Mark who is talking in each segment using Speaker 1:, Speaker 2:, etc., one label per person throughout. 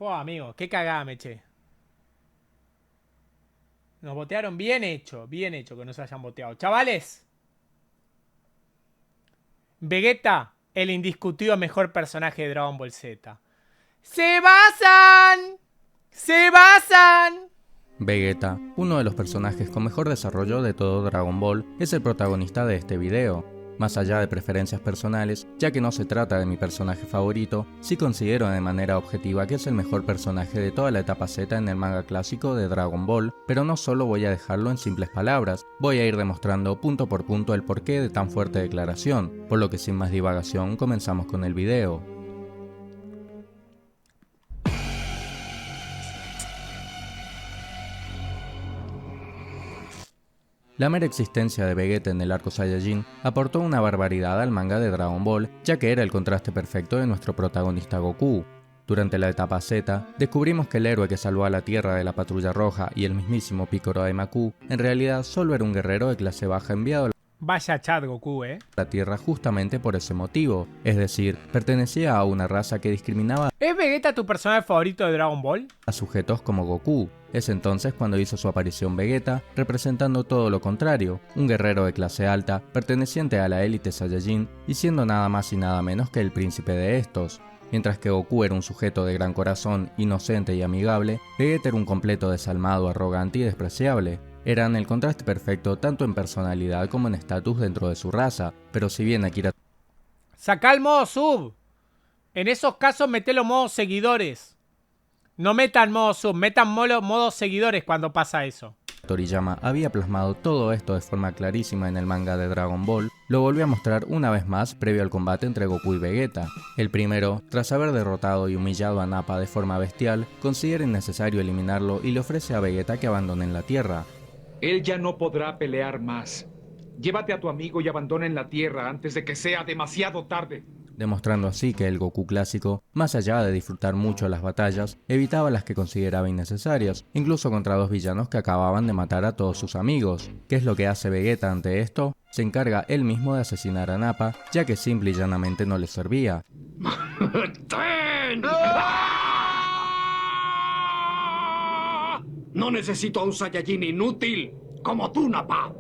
Speaker 1: Pues amigo, qué cagada me eché. Nos botearon bien hecho que nos hayan boteado. Chavales, Vegeta, el indiscutido mejor personaje de Dragon Ball Z. ¡Se basan! ¡Se basan!
Speaker 2: Vegeta, uno de los personajes con mejor desarrollo de todo Dragon Ball, es el protagonista de este video. Más allá de preferencias personales, ya que no se trata de mi personaje favorito, sí considero de manera objetiva que es el mejor personaje de toda la etapa Z en el manga clásico de Dragon Ball, pero no solo voy a dejarlo en simples palabras, voy a ir demostrando punto por punto el porqué de tan fuerte declaración, por lo que sin más divagación comenzamos con el video. La mera existencia de Vegeta en el arco Saiyajin aportó una barbaridad al manga de Dragon Ball, ya que era el contraste perfecto de nuestro protagonista Goku. Durante la etapa Z, descubrimos que el héroe que salvó a la Tierra de la Patrulla Roja y el mismísimo Picoro Daimaku, en realidad solo era un guerrero de clase baja enviado a
Speaker 1: Vaya chat, Goku,
Speaker 2: la Tierra justamente por ese motivo, es decir, pertenecía a una raza que discriminaba
Speaker 1: ¿Es Vegeta tu personaje favorito de Dragon Ball?
Speaker 2: a sujetos como Goku. Es entonces cuando hizo su aparición Vegeta, representando todo lo contrario, un guerrero de clase alta, perteneciente a la élite Saiyajin y siendo nada más y nada menos que el príncipe de estos. Mientras que Goku era un sujeto de gran corazón, inocente y amigable, Vegeta era un completo desalmado, arrogante y despreciable. Eran el contraste perfecto tanto en personalidad como en estatus dentro de su raza, pero si bien Akira
Speaker 1: Sacá el modo sub. En esos casos metelo modo seguidores. No metan modo sub, metan modo seguidores cuando pasa eso.
Speaker 2: Toriyama había plasmado todo esto de forma clarísima en el manga de Dragon Ball, lo volvió a mostrar una vez más previo al combate entre Goku y Vegeta. El primero, tras haber derrotado y humillado a Nappa de forma bestial, considera innecesario eliminarlo y le ofrece a Vegeta que abandonen la Tierra.
Speaker 3: Él ya no podrá pelear más. Llévate a tu amigo y abandonen la Tierra antes de que sea demasiado tarde.
Speaker 2: Demostrando así que el Goku clásico, más allá de disfrutar mucho las batallas, evitaba las que consideraba innecesarias, incluso contra dos villanos que acababan de matar a todos sus amigos. ¿Qué es lo que hace Vegeta ante esto? Se encarga él mismo de asesinar a Nappa, ya que simple y llanamente no le servía.
Speaker 4: ¡Ten! No necesito a un Saiyajin inútil como tú, Nappa.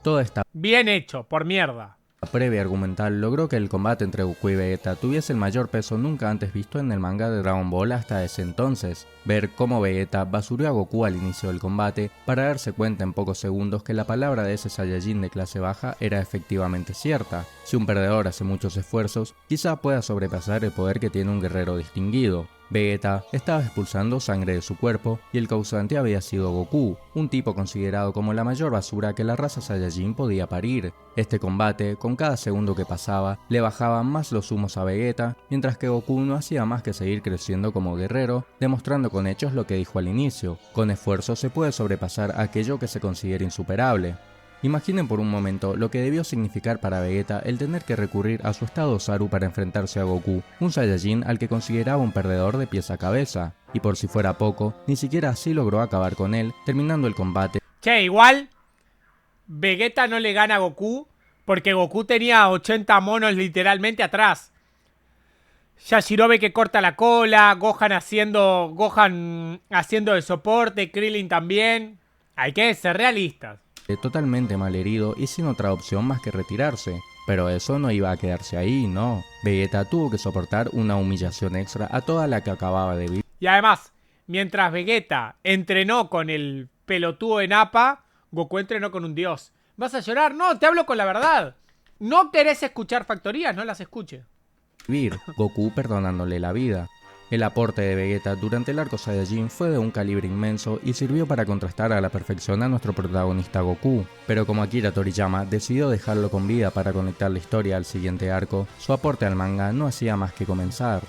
Speaker 2: Toda esta
Speaker 1: Bien hecho, por mierda.
Speaker 2: previa argumental logró que el combate entre Goku y Vegeta tuviese el mayor peso nunca antes visto en el manga de Dragon Ball hasta ese entonces. Ver cómo Vegeta basureó a Goku al inicio del combate para darse cuenta en pocos segundos que la palabra de ese Saiyajin de clase baja era efectivamente cierta. Si un perdedor hace muchos esfuerzos, quizá pueda sobrepasar el poder que tiene un guerrero distinguido. Vegeta estaba expulsando sangre de su cuerpo y el causante había sido Goku, un tipo considerado como la mayor basura que la raza Saiyajin podía parir. Este combate, con cada segundo que pasaba, le bajaban más los humos a Vegeta, mientras que Goku no hacía más que seguir creciendo como guerrero, demostrando con hechos lo que dijo al inicio: con esfuerzo se puede sobrepasar aquello que se considera insuperable. Imaginen por un momento lo que debió significar para Vegeta el tener que recurrir a su estado Zaru para enfrentarse a Goku, un Saiyajin al que consideraba un perdedor de pies a cabeza. Y por si fuera poco, ni siquiera así logró acabar con él, terminando el combate.
Speaker 1: Che, igual Vegeta no le gana a Goku porque Goku tenía 80 monos literalmente atrás. Yajirobe que corta la cola, Gohan haciendo de soporte, Krillin también. Hay que ser realistas.
Speaker 2: Totalmente malherido y sin otra opción más que retirarse. Pero eso no iba a quedarse ahí, no. Vegeta tuvo que soportar una humillación extra a toda la que acababa de vivir.
Speaker 1: Y además, mientras Vegeta entrenó con el pelotudo de Nappa, Goku entrenó con un dios. ¿Vas a llorar? No, te hablo con la verdad. ¿No querés escuchar factorías? No las escuches.
Speaker 2: Goku perdonándole la vida. El aporte de Vegeta durante el arco Saiyajin fue de un calibre inmenso y sirvió para contrastar a la perfección a nuestro protagonista Goku, pero como Akira Toriyama decidió dejarlo con vida para conectar la historia al siguiente arco, su aporte al manga no hacía más que comenzar.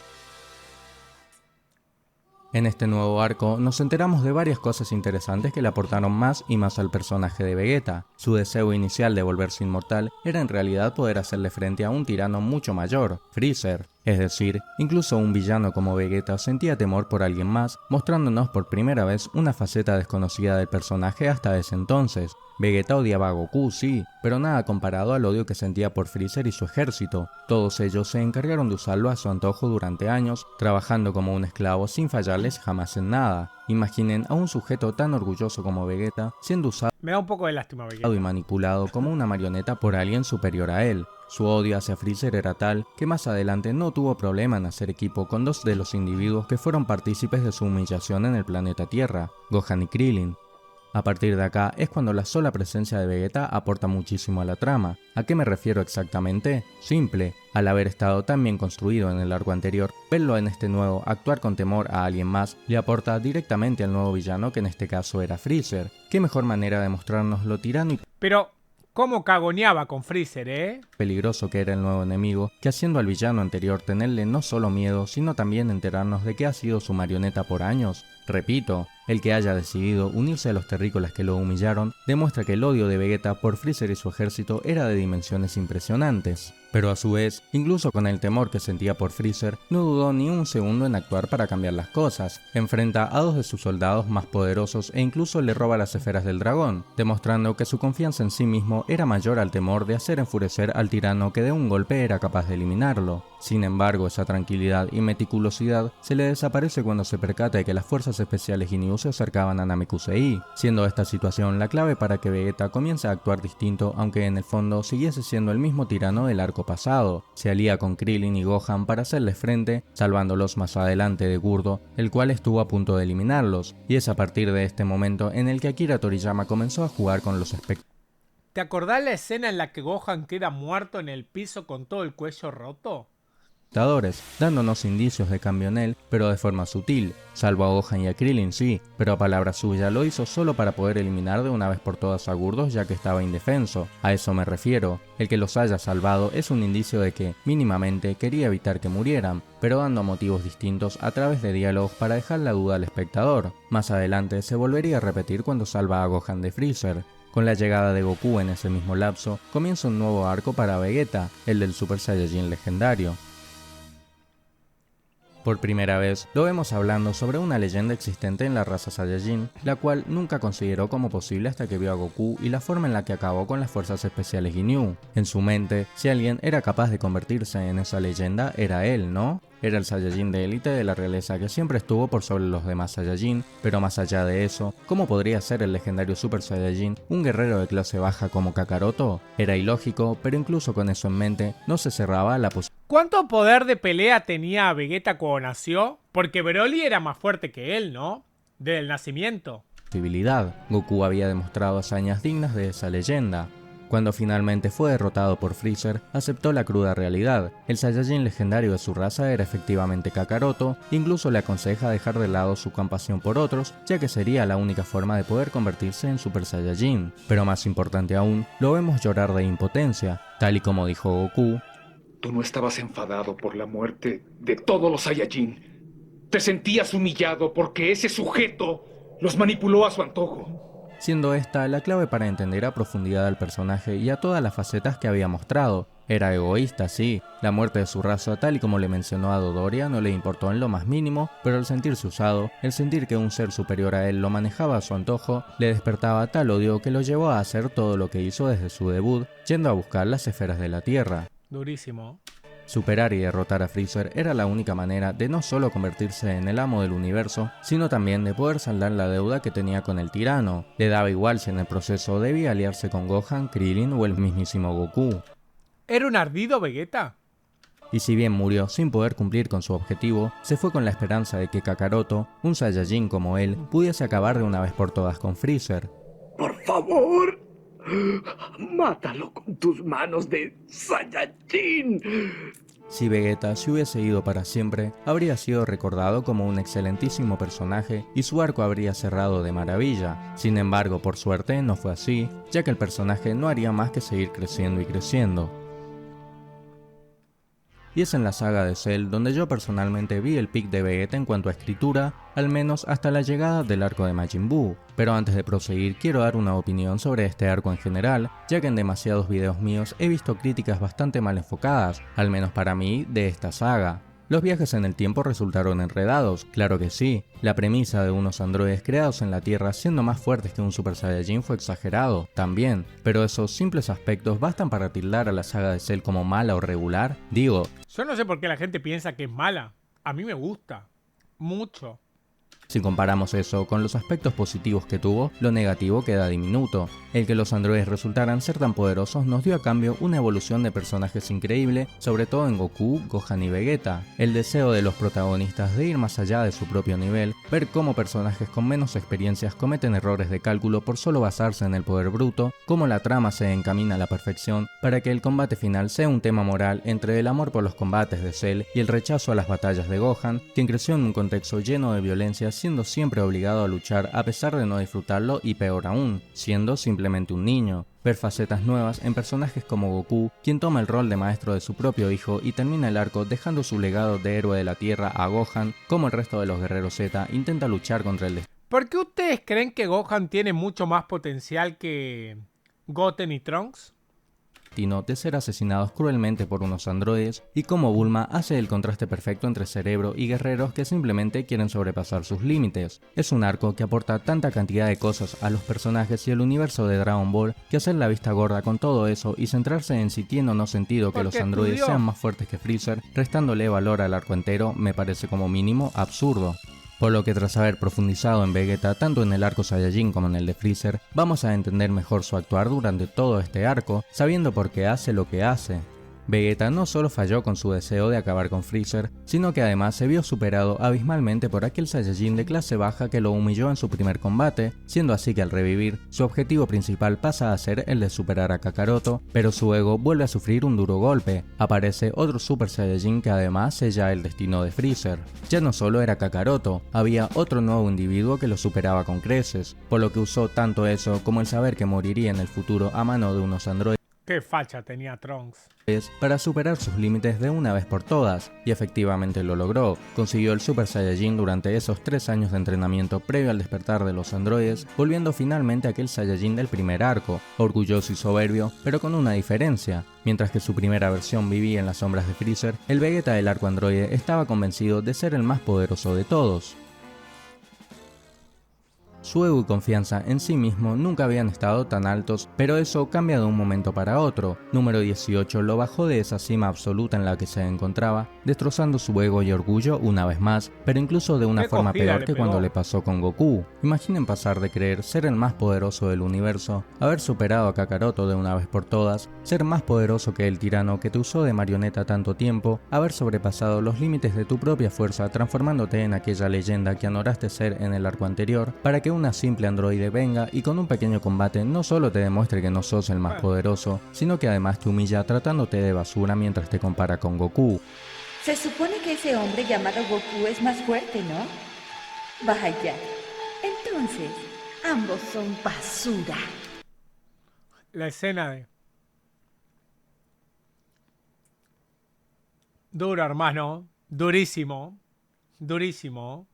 Speaker 2: En este nuevo arco nos enteramos de varias cosas interesantes que le aportaron más y más al personaje de Vegeta. Su deseo inicial de volverse inmortal era en realidad poder hacerle frente a un tirano mucho mayor, Freezer. Es decir, incluso un villano como Vegeta sentía temor por alguien más, mostrándonos por primera vez una faceta desconocida del personaje hasta ese entonces. Vegeta odiaba a Goku, sí, pero nada comparado al odio que sentía por Freezer y su ejército. Todos ellos se encargaron de usarlo a su antojo durante años, trabajando como un esclavo sin fallarles jamás en nada. Imaginen a un sujeto tan orgulloso como Vegeta siendo usado
Speaker 1: Me da un poco de lástima, Vegeta.
Speaker 2: y manipulado como una marioneta por alguien superior a él. Su odio hacia Freezer era tal que más adelante no tuvo problema en hacer equipo con dos de los individuos que fueron partícipes de su humillación en el planeta Tierra, Gohan y Krillin. A partir de acá es cuando la sola presencia de Vegeta aporta muchísimo a la trama. ¿A qué me refiero exactamente? Simple, al haber estado tan bien construido en el arco anterior, verlo en este nuevo actuar con temor a alguien más le aporta directamente al nuevo villano que en este caso era Freezer. ¿Qué mejor manera de mostrarnos lo tirano y
Speaker 1: Pero, ¿cómo cagoneaba con Freezer,
Speaker 2: peligroso que era el nuevo enemigo, que haciendo al villano anterior tenerle no solo miedo, sino también enterarnos de que ha sido su marioneta por años? Repito, el que haya decidido unirse a los terrícolas que lo humillaron, demuestra que el odio de Vegeta por Freezer y su ejército era de dimensiones impresionantes. Pero a su vez, incluso con el temor que sentía por Freezer, no dudó ni un segundo en actuar para cambiar las cosas. Enfrenta a dos de sus soldados más poderosos e incluso le roba las esferas del dragón, demostrando que su confianza en sí mismo era mayor al temor de hacer enfurecer al tirano que de un golpe era capaz de eliminarlo. Sin embargo, esa tranquilidad y meticulosidad se le desaparece cuando se percata de que las fuerzas especiales Ginyu se acercaban a Namekusei, siendo esta situación la clave para que Vegeta comience a actuar distinto, aunque en el fondo siguiese siendo el mismo tirano del arco pasado. Se alía con Krillin y Gohan para hacerles frente, salvándolos más adelante de Gurdo, el cual estuvo a punto de eliminarlos, y es a partir de este momento en el que Akira Toriyama comenzó a jugar con los espectadores.
Speaker 1: ¿Te acordás la escena en la que Gohan queda muerto en el piso con todo el cuello roto?
Speaker 2: Dándonos indicios de cambio en él, pero de forma sutil. Salvo a Gohan y a Krillin sí, pero a palabra suya lo hizo solo para poder eliminar de una vez por todas a Gurdos ya que estaba indefenso. A eso me refiero, el que los haya salvado es un indicio de que, mínimamente, quería evitar que murieran, pero dando motivos distintos a través de diálogos para dejar la duda al espectador. Más adelante se volvería a repetir cuando salva a Gohan de Freezer. Con la llegada de Goku en ese mismo lapso, comienza un nuevo arco para Vegeta, el del Super Saiyajin legendario. Por primera vez, lo vemos hablando sobre una leyenda existente en la raza Saiyajin, la cual nunca consideró como posible hasta que vio a Goku y la forma en la que acabó con las fuerzas especiales Ginyu. En su mente, si alguien era capaz de convertirse en esa leyenda, era él, ¿no? Era el Saiyajin de élite de la realeza que siempre estuvo por sobre los demás Saiyajin, pero más allá de eso, ¿cómo podría ser el legendario Super Saiyajin un guerrero de clase baja como Kakaroto? Era ilógico, pero incluso con eso en mente, no se cerraba la posibilidad.
Speaker 1: ¿Cuánto poder de pelea tenía Vegeta cuando nació? Porque Broly era más fuerte que él, ¿no? Desde el nacimiento.
Speaker 2: Goku había demostrado hazañas dignas de esa leyenda. Cuando finalmente fue derrotado por Freezer, aceptó la cruda realidad. El Saiyajin legendario de su raza era efectivamente Kakaroto, incluso le aconseja dejar de lado su compasión por otros, ya que sería la única forma de poder convertirse en Super Saiyajin. Pero más importante aún, lo vemos llorar de impotencia, tal y como dijo Goku.
Speaker 3: Tú no estabas enfadado por la muerte de todos los Saiyajin. Te sentías humillado porque ese sujeto los manipuló a su antojo.
Speaker 2: Siendo esta la clave para entender a profundidad al personaje y a todas las facetas que había mostrado. Era egoísta, sí, la muerte de su raza tal y como le mencionó a Dodoria no le importó en lo más mínimo, pero al sentirse usado, el sentir que un ser superior a él lo manejaba a su antojo, le despertaba tal odio que lo llevó a hacer todo lo que hizo desde su debut, yendo a buscar las esferas de la Tierra.
Speaker 1: Durísimo.
Speaker 2: Superar y derrotar a Freezer era la única manera de no solo convertirse en el amo del universo, sino también de poder saldar la deuda que tenía con el tirano. Le daba igual si en el proceso debía aliarse con Gohan, Krillin o el mismísimo Goku.
Speaker 1: ¿Era un ardido Vegeta?
Speaker 2: Y si bien murió sin poder cumplir con su objetivo, se fue con la esperanza de que Kakaroto, un Saiyajin como él, pudiese acabar de una vez por todas con Freezer.
Speaker 4: Por favor, mátalo con tus manos de Saiyajin.
Speaker 2: Si Vegeta se hubiese ido para siempre, habría sido recordado como un excelentísimo personaje y su arco habría cerrado de maravilla. Sin embargo, por suerte no fue así, ya que el personaje no haría más que seguir creciendo y creciendo. y es en la saga de Cell donde yo personalmente vi el pick de Vegeta en cuanto a escritura, al menos hasta la llegada del arco de Majin Buu. Pero antes de proseguir quiero dar una opinión sobre este arco en general, ya que en demasiados videos míos he visto críticas bastante mal enfocadas, al menos para mí, de esta saga. Los viajes en el tiempo resultaron enredados, claro que sí. La premisa de unos androides creados en la Tierra siendo más fuertes que un Super Saiyajin fue exagerado, también. Pero esos simples aspectos bastan para tildar a la saga de Cell como mala o regular. Digo,
Speaker 1: Yo no sé por qué la gente piensa que es mala. A mí me gusta. Mucho.
Speaker 2: si comparamos eso con los aspectos positivos que tuvo, lo negativo queda diminuto. El que los androides resultaran ser tan poderosos nos dio a cambio una evolución de personajes increíble, sobre todo en Goku, Gohan y Vegeta. El deseo de los protagonistas de ir más allá de su propio nivel, ver cómo personajes con menos experiencias cometen errores de cálculo por solo basarse en el poder bruto, cómo la trama se encamina a la perfección para que el combate final sea un tema moral entre el amor por los combates de Cell y el rechazo a las batallas de Gohan, quien creció en un contexto lleno de violencia siendo siempre obligado a luchar a pesar de no disfrutarlo y peor aún, siendo simplemente un niño. Ver facetas nuevas en personajes como Goku, quien toma el rol de maestro de su propio hijo y termina el arco dejando su legado de héroe de la Tierra a Gohan, como el resto de los guerreros Z intenta luchar contra el destino.
Speaker 1: ¿Por qué ustedes creen que Gohan tiene mucho más potencial que Goten y Trunks?
Speaker 2: De ser asesinados cruelmente por unos androides y cómo Bulma hace el contraste perfecto entre cerebro y guerreros que simplemente quieren sobrepasar sus límites. Es un arco que aporta tanta cantidad de cosas a los personajes y el universo de Dragon Ball que hacer la vista gorda con todo eso y centrarse en si tiene o no sentido que los androides sean más fuertes que Freezer, restándole valor al arco entero, me parece como mínimo absurdo. Por lo que tras haber profundizado en Vegeta tanto en el arco Saiyajin como en el de Freezer, vamos a entender mejor su actuar durante todo este arco, sabiendo por qué hace lo que hace. Vegeta no solo falló con su deseo de acabar con Freezer, sino que además se vio superado abismalmente por aquel Saiyajin de clase baja que lo humilló en su primer combate, siendo así que al revivir, su objetivo principal pasa a ser el de superar a Kakaroto, pero su ego vuelve a sufrir un duro golpe. Aparece otro Super Saiyajin que además sella el destino de Freezer. Ya no solo era Kakaroto, había otro nuevo individuo que lo superaba con creces, por lo que usó tanto eso como el saber que moriría en el futuro a mano de unos androides
Speaker 1: Qué facha tenía Trunks.
Speaker 2: para superar sus límites de una vez por todas, y efectivamente lo logró. Consiguió el Super Saiyajin durante esos 3 años de entrenamiento previo al despertar de los androides, volviendo finalmente a aquel Saiyajin del primer arco, orgulloso y soberbio, pero con una diferencia. Mientras que su primera versión vivía en las sombras de Freezer, el Vegeta del arco androide estaba convencido de ser el más poderoso de todos. Su ego y confianza en sí mismo nunca habían estado tan altos, pero eso cambia de un momento para otro. Número 18 lo bajó de esa cima absoluta en la que se encontraba, destrozando su ego y orgullo una vez más, pero incluso de una forma peor que cuando le pasó con Goku. Imaginen pasar de creer ser el más poderoso del universo, haber superado a Kakaroto de una vez por todas, ser más poderoso que el tirano que te usó de marioneta tanto tiempo, haber sobrepasado los límites de tu propia fuerza transformándote en aquella leyenda que adoraste ser en el arco anterior, para que una simple androide venga y con un pequeño combate no solo te demuestre que no sos el más poderoso, sino que además te humilla tratándote de basura mientras te compara con Goku.
Speaker 5: Se supone que ese hombre llamado Goku es más fuerte, ¿no? Vaya. Entonces, ambos son basura.
Speaker 1: La escena de... Duro, hermano. Durísimo. Durísimo.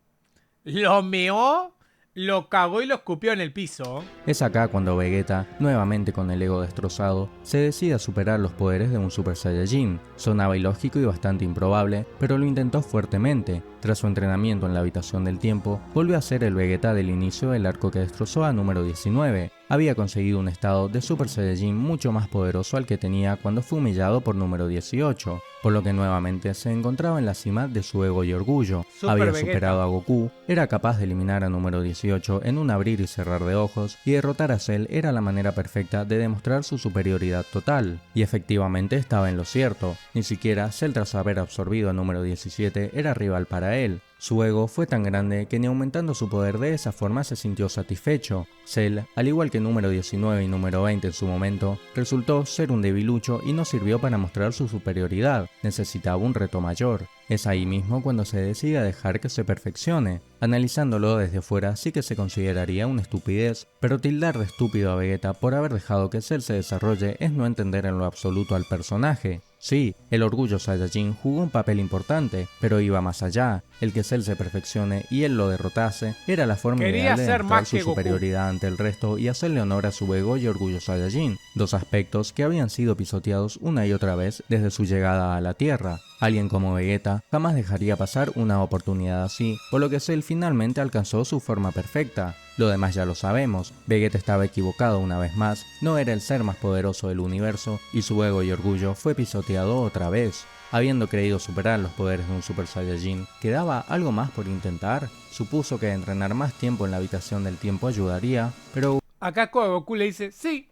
Speaker 1: Lo meó, lo cagó y lo escupió en el piso.
Speaker 2: Es acá cuando Vegeta, nuevamente con el ego destrozado, se decide a superar los poderes de un Super Saiyajin. Sonaba ilógico y bastante improbable, pero lo intentó fuertemente. Tras su entrenamiento en la habitación del tiempo, volvió a ser el Vegeta del inicio del arco que destrozó a número 19. Había conseguido un estado de Super Saiyajin mucho más poderoso al que tenía cuando fue humillado por número 18, por lo que nuevamente se encontraba en la cima de su ego y orgullo. Había superado a Goku, era capaz de eliminar a número 18 en un abrir y cerrar de ojos, y derrotar a Cell era la manera perfecta de demostrar su superioridad total. Y efectivamente estaba en lo cierto, ni siquiera Cell tras haber absorbido a número 17 era rival para él. Su ego fue tan grande que ni aumentando su poder de esa forma se sintió satisfecho. Cell, al igual que número 19 y número 20 en su momento, resultó ser un debilucho y no sirvió para mostrar su superioridad, necesitaba un reto mayor. Es ahí mismo cuando se decide a dejar que se perfeccione. Analizándolo desde fuera sí que se consideraría una estupidez, pero tildar de estúpido a Vegeta por haber dejado que Cell se desarrolle es no entender en lo absoluto al personaje. Sí, el orgullo Saiyajin jugó un papel importante, pero iba más allá. El que Cell se perfeccione y él lo derrotase era la forma
Speaker 1: Quería
Speaker 2: ideal de
Speaker 1: ser
Speaker 2: demostrar
Speaker 1: más
Speaker 2: su
Speaker 1: que Goku.
Speaker 2: superioridad ante el resto y hacerle honor a su ego y orgullo Saiyajin, dos aspectos que habían sido pisoteados una y otra vez desde su llegada a la Tierra. Alguien como Vegeta jamás dejaría pasar una oportunidad así, por lo que Cell finalmente alcanzó su forma perfecta. Lo demás ya lo sabemos, Vegeta estaba equivocado una vez más, no era el ser más poderoso del universo y su ego y orgullo fue pisoteado otra vez. Habiendo creído superar los poderes de un Super Saiyajin, ¿quedaba algo más por intentar? Supuso que entrenar más tiempo en la habitación del tiempo ayudaría, pero
Speaker 1: Acá Goku le dice, sí,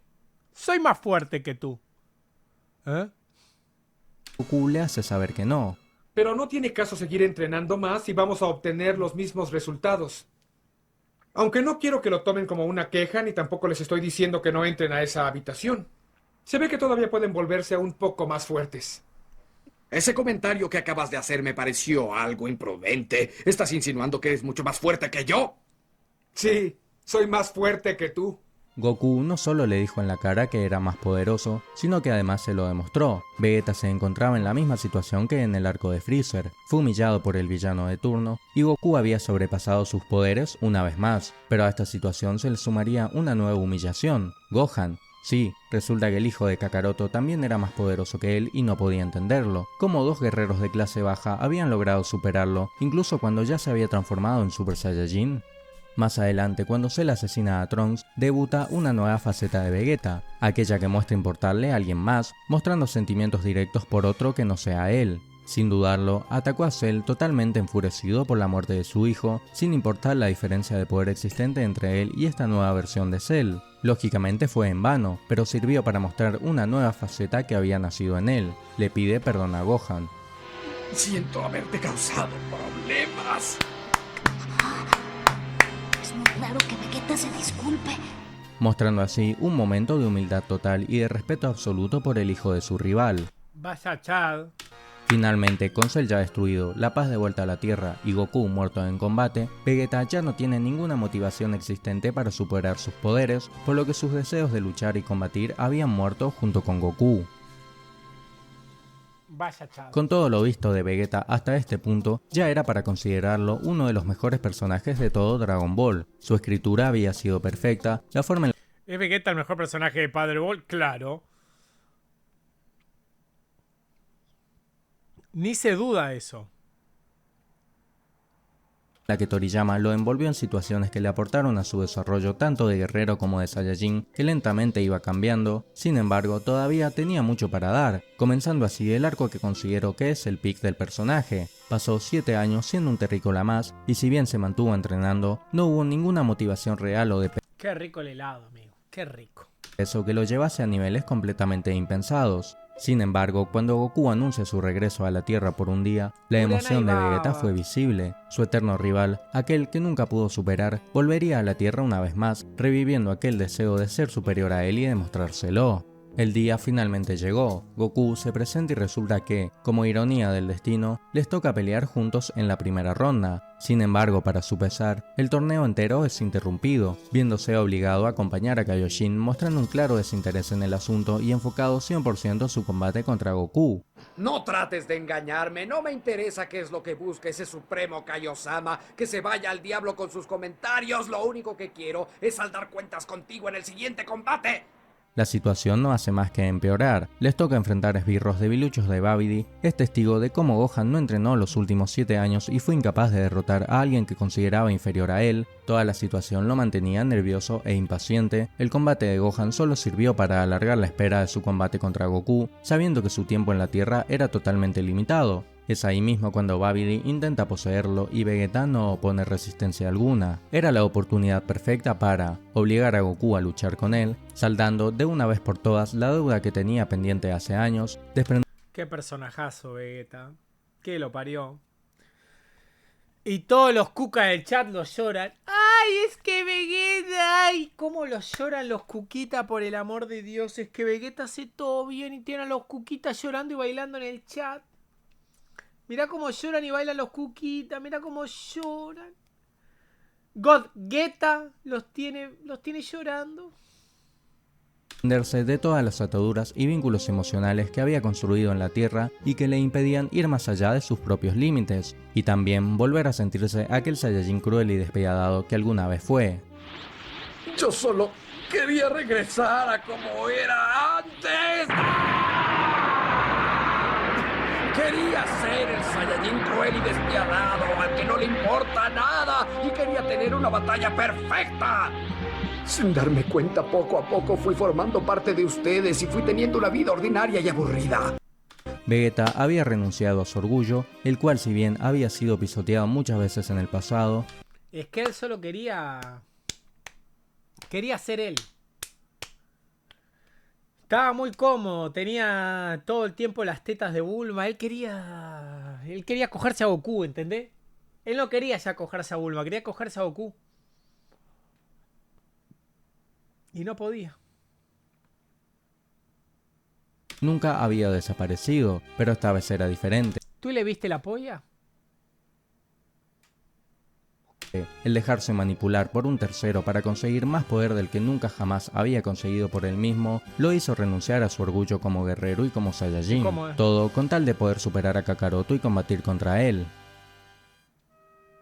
Speaker 1: soy más fuerte que tú. ¿Eh?
Speaker 2: Goku le hace saber que no.
Speaker 3: Pero no tiene caso seguir entrenando más y vamos a obtener los mismos resultados. Aunque no quiero que lo tomen como una queja, ni tampoco les estoy diciendo que no entren a esa habitación. Se ve que todavía pueden volverse un poco más fuertes.
Speaker 4: Ese comentario que acabas de hacer me pareció algo imprudente. ¿Estás insinuando que eres mucho más fuerte que yo?
Speaker 3: Sí, soy más fuerte que tú.
Speaker 2: Goku no solo le dijo en la cara que era más poderoso, sino que además se lo demostró. Vegeta se encontraba en la misma situación que en el arco de Freezer. Fue humillado por el villano de turno y Goku había sobrepasado sus poderes una vez más. Pero a esta situación se le sumaría una nueva humillación, Gohan. Sí, resulta que el hijo de Kakaroto también era más poderoso que él y no podía entenderlo. Cómo dos guerreros de clase baja habían logrado superarlo, incluso cuando ya se había transformado en Super Saiyajin. Más adelante, cuando Cell asesina a Trunks, debuta una nueva faceta de Vegeta, aquella que muestra importarle a alguien más, mostrando sentimientos directos por otro que no sea él. Sin dudarlo, atacó a Cell totalmente enfurecido por la muerte de su hijo, sin importar la diferencia de poder existente entre él y esta nueva versión de Cell. Lógicamente fue en vano, pero sirvió para mostrar una nueva faceta que había nacido en él. Le pide perdón a Gohan.
Speaker 4: Siento haberte causado problemas.
Speaker 6: Es muy raro que Vegeta se disculpe.
Speaker 2: Mostrando así un momento de humildad total y de respeto absoluto por el hijo de su rival.
Speaker 1: Vaya Chad.
Speaker 2: Finalmente, con Cell ya destruido, la paz de vuelta a la Tierra y Goku muerto en combate, Vegeta ya no tiene ninguna motivación existente para superar sus poderes, por lo que sus deseos de luchar y combatir habían muerto junto con Goku.
Speaker 1: Vaya Chad.
Speaker 2: Con todo lo visto de Vegeta hasta este punto, ya era para considerarlo uno de los mejores personajes de todo Dragon Ball. Su escritura había sido perfecta, la forma en
Speaker 1: ¿Es Vegeta el mejor personaje de Padre Ball? Claro. Ni se duda eso.
Speaker 2: la que Toriyama lo envolvió en situaciones que le aportaron a su desarrollo tanto de guerrero como de Saiyajin, que lentamente iba cambiando. Sin embargo, todavía tenía mucho para dar, comenzando así el arco que considero que es el pick del personaje. Pasó 7 años siendo un terrícola más, y si bien se mantuvo entrenando, no hubo ninguna motivación real o de
Speaker 1: Qué rico el helado, amigo. Qué rico.
Speaker 2: peso que lo llevase a niveles completamente impensados. Sin embargo, cuando Goku anuncia su regreso a la Tierra por un día, la emoción de Vegeta fue visible. Su eterno rival, aquel que nunca pudo superar, volvería a la Tierra una vez más, reviviendo aquel deseo de ser superior a él y demostrárselo. El día finalmente llegó. Goku se presenta y resulta que, como ironía del destino, les toca pelear juntos en la primera ronda. Sin embargo, para su pesar, el torneo entero es interrumpido, viéndose obligado a acompañar a Kaioshin, mostrando un claro desinterés en el asunto y enfocado 100% en su combate contra Goku.
Speaker 4: No trates de engañarme, no me interesa qué es lo que busca ese supremo Kaiosama, que se vaya al diablo con sus comentarios, lo único que quiero es saldar cuentas contigo en el siguiente combate.
Speaker 2: La situación no hace más que empeorar. Les toca enfrentar esbirros debiluchos de Babidi. Es testigo de cómo Gohan no entrenó los últimos 7 años y fue incapaz de derrotar a alguien que consideraba inferior a él. Toda la situación lo mantenía nervioso e impaciente. El combate de Gohan solo sirvió para alargar la espera de su combate contra Goku, sabiendo que su tiempo en la Tierra era totalmente limitado. Es ahí mismo cuando Babidi intenta poseerlo y Vegeta no opone resistencia alguna. Era la oportunidad perfecta para obligar a Goku a luchar con él, saldando de una vez por todas la deuda que tenía pendiente hace años,
Speaker 1: Qué personajazo, Vegeta. Que lo parió. Y todos los cucas del chat lo lloran. ¡Ay, es que Vegeta! ¡Ay, cómo lo lloran los cuquitas, por el amor de Dios! Es que Vegeta hace todo bien y tiene a los cuquitas llorando y bailando en el chat. Mirá cómo lloran y bailan los cuquitas. Mirá cómo lloran. God Geta los tiene llorando.
Speaker 2: de todas las ataduras y vínculos emocionales que había construido en la Tierra y que le impedían ir más allá de sus propios límites, y también volver a sentirse aquel Saiyajin cruel y despiadado que alguna vez fue.
Speaker 4: Yo solo quería regresar a como era antes. Quería ser el Saiyajin cruel y despiadado, al que no le importa nada, y quería tener una batalla perfecta. Sin darme cuenta, poco a poco fui formando parte de ustedes y fui teniendo una vida ordinaria y aburrida.
Speaker 2: Vegeta había renunciado a su orgullo, el cual, si bien había sido pisoteado muchas veces en el pasado,
Speaker 1: Es que él solo quería ser él. Estaba muy cómodo, tenía todo el tiempo las tetas de Bulma. Él quería cogerse a Goku, ¿entendés? Él no quería ya cogerse a Bulma, quería cogerse a Goku. Y no podía.
Speaker 2: nunca había desaparecido, pero esta vez era diferente.
Speaker 1: ¿Tú le viste la polla?
Speaker 2: El dejarse manipular por un tercero para conseguir más poder del que nunca jamás había conseguido por él mismo, lo hizo renunciar a su orgullo como guerrero y como Saiyajin, todo con tal de poder superar a Kakaroto y combatir contra él.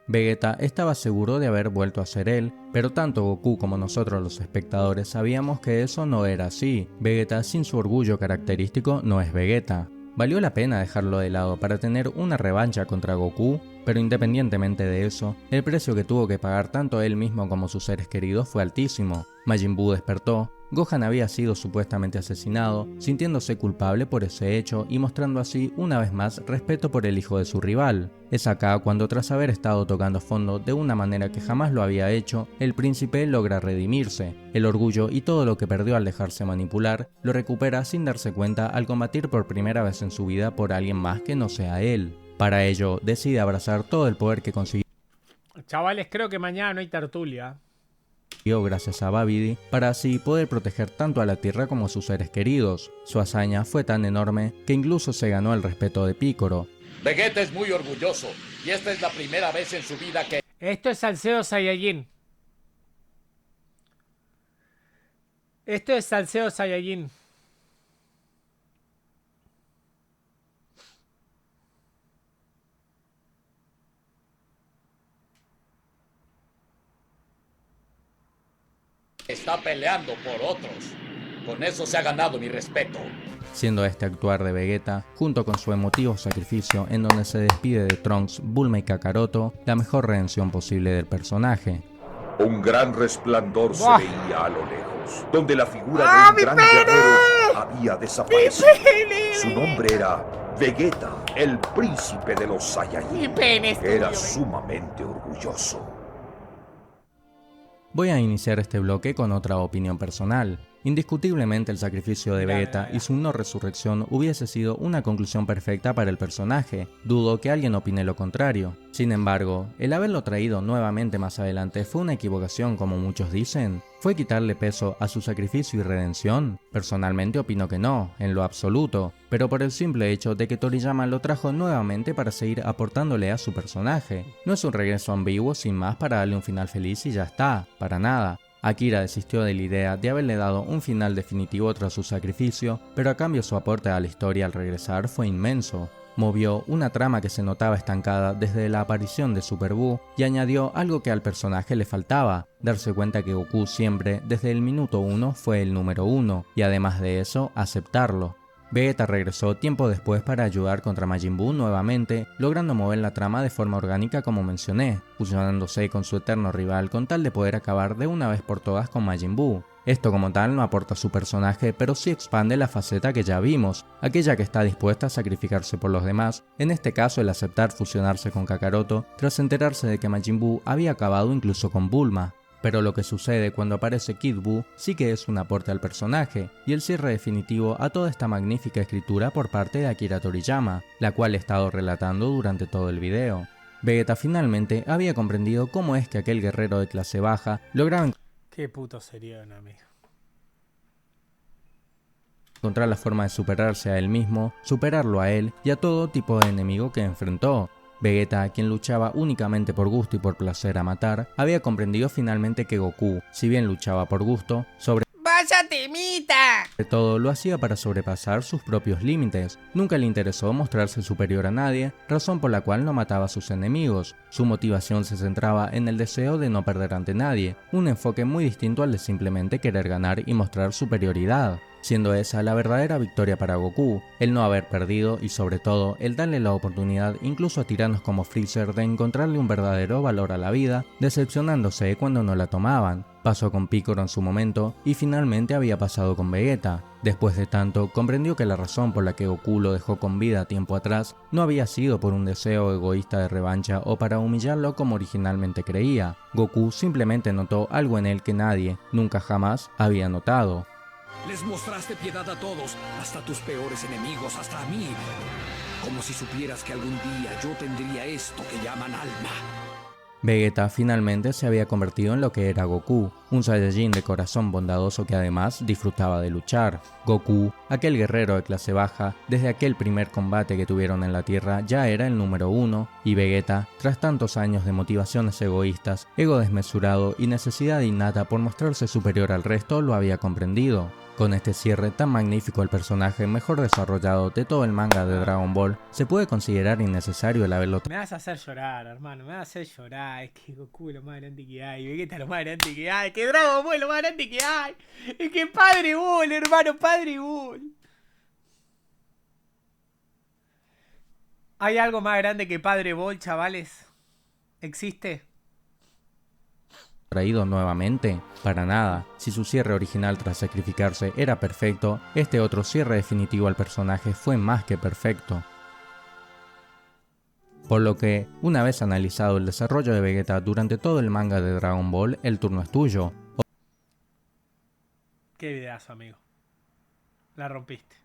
Speaker 2: Vegeta estaba seguro de haber vuelto a ser él, pero tanto Goku como nosotros los espectadores sabíamos que eso no era así. Vegeta sin su orgullo característico no es Vegeta. Valió la pena dejarlo de lado para tener una revancha contra Goku, pero independientemente de eso, el precio que tuvo que pagar tanto él mismo como sus seres queridos fue altísimo. Majin Buu despertó, Gohan había sido supuestamente asesinado, sintiéndose culpable por ese hecho y mostrando así una vez más respeto por el hijo de su rival. Es acá cuando, tras haber estado tocando fondo de una manera que jamás lo había hecho, el príncipe logra redimirse. El orgullo y todo lo que perdió al dejarse manipular, lo recupera sin darse cuenta al combatir por primera vez en su vida por alguien más que no sea él. Para ello, decide abrazar todo el poder que consiguió.
Speaker 1: Chavales, creo que mañana no hay tertulia.
Speaker 2: Gracias a Babidi, para así poder proteger tanto a la Tierra como a sus seres queridos. Su hazaña fue tan enorme que incluso se ganó el respeto de Piccolo.
Speaker 4: Vegeta es muy orgulloso, y esta es la primera vez en su vida que...
Speaker 1: Esto es Salseo Saiyajin. Esto es Salseo Saiyajin.
Speaker 4: está peleando por otros. Con eso se ha ganado mi respeto.
Speaker 2: Siendo este actuar de Vegeta, junto con su emotivo sacrificio en donde se despide de Trunks, Bulma y Kakaroto, la mejor redención posible del personaje.
Speaker 7: Un gran resplandor se veía a lo lejos, donde la figura de un gran guerrero había desaparecido. Su nombre era Vegeta, el príncipe de los Saiyajin. Era sumamente orgulloso.
Speaker 2: Voy a iniciar este bloque con otra opinión personal. Indiscutiblemente el sacrificio de Vegeta y su no resurrección hubiese sido una conclusión perfecta para el personaje, dudo que alguien opine lo contrario. Sin embargo, el haberlo traído nuevamente más adelante fue una equivocación como muchos dicen. ¿Fue quitarle peso a su sacrificio y redención? Personalmente opino que no, en lo absoluto, pero por el simple hecho de que Toriyama lo trajo nuevamente para seguir aportándole a su personaje. No es un regreso ambiguo sin más para darle un final feliz y ya está, para nada. Akira desistió de la idea de haberle dado un final definitivo tras su sacrificio, pero a cambio su aporte a la historia al regresar fue inmenso. Movió una trama que se notaba estancada desde la aparición de Super Buu y añadió algo que al personaje le faltaba, darse cuenta que Goku siempre, desde el minuto 1, fue el número 1, y además de eso, aceptarlo. Vegeta regresó tiempo después para ayudar contra Majin Buu nuevamente, logrando mover la trama de forma orgánica como mencioné, fusionándose con su eterno rival con tal de poder acabar de una vez por todas con Majin Buu. Esto como tal no aporta a su personaje, pero sí expande la faceta que ya vimos, aquella que está dispuesta a sacrificarse por los demás, en este caso el aceptar fusionarse con Kakaroto tras enterarse de que Majin Buu había acabado incluso con Bulma. Pero lo que sucede cuando aparece Kid Buu sí que es un aporte al personaje, y el cierre definitivo a toda esta magnífica escritura por parte de Akira Toriyama, la cual he estado relatando durante todo el video. Vegeta finalmente había comprendido cómo es que aquel guerrero de clase baja lograba
Speaker 1: Qué puto sería una amiga.
Speaker 2: encontrar la forma de superarse a él mismo, superarlo a él y a todo tipo de enemigo que enfrentó. Vegeta, quien luchaba únicamente por gusto y por placer a matar, había comprendido finalmente que Goku, si bien luchaba por gusto,
Speaker 1: ¡Váyate! ¡Lagrimita!
Speaker 2: De todo lo hacía para sobrepasar sus propios límites. Nunca le interesó mostrarse superior a nadie, razón por la cual no mataba a sus enemigos. Su motivación se centraba en el deseo de no perder ante nadie, un enfoque muy distinto al de simplemente querer ganar y mostrar superioridad. Siendo esa la verdadera victoria para Goku, el no haber perdido y sobre todo el darle la oportunidad incluso a tiranos como Freezer de encontrarle un verdadero valor a la vida, decepcionándose cuando no la tomaban. Pasó con Piccolo en su momento y finalmente había pasado con Vegeta. Después de tanto, comprendió que la razón por la que Goku lo dejó con vida tiempo atrás no había sido por un deseo egoísta de revancha o para humillarlo como originalmente creía. Goku simplemente notó algo en él que nadie, nunca jamás, había notado.
Speaker 4: Les mostraste piedad a todos, hasta tus peores enemigos, hasta a mí. Como si supieras que algún día yo tendría esto que llaman alma.
Speaker 2: Vegeta finalmente se había convertido en lo que era Goku, un Saiyajin de corazón bondadoso que además disfrutaba de luchar. Goku, aquel guerrero de clase baja, desde aquel primer combate que tuvieron en la Tierra ya era el número 1, y Vegeta, tras tantos años de motivaciones egoístas, ego desmesurado y necesidad innata por mostrarse superior al resto, lo había comprendido. Con este cierre tan magnífico el personaje mejor desarrollado de todo el manga de Dragon Ball, se puede considerar innecesario el haberlo
Speaker 1: Me vas a hacer llorar, hermano, me vas a hacer llorar. Es que Goku es lo más grande que hay, Vegeta es lo más grande que hay, que Dragon Ball es lo más grande que hay. Es que Padre Ball, hermano, Padre Ball. ¿Hay algo más grande que Padre Ball, chavales? ¿Existe?
Speaker 2: traído nuevamente? Para nada. Si su cierre original tras sacrificarse era perfecto, este otro cierre definitivo al personaje fue más que perfecto. Por lo que, una vez analizado el desarrollo de Vegeta durante todo el manga de Dragon Ball, el turno es tuyo.
Speaker 1: Qué videazo, amigo. La rompiste.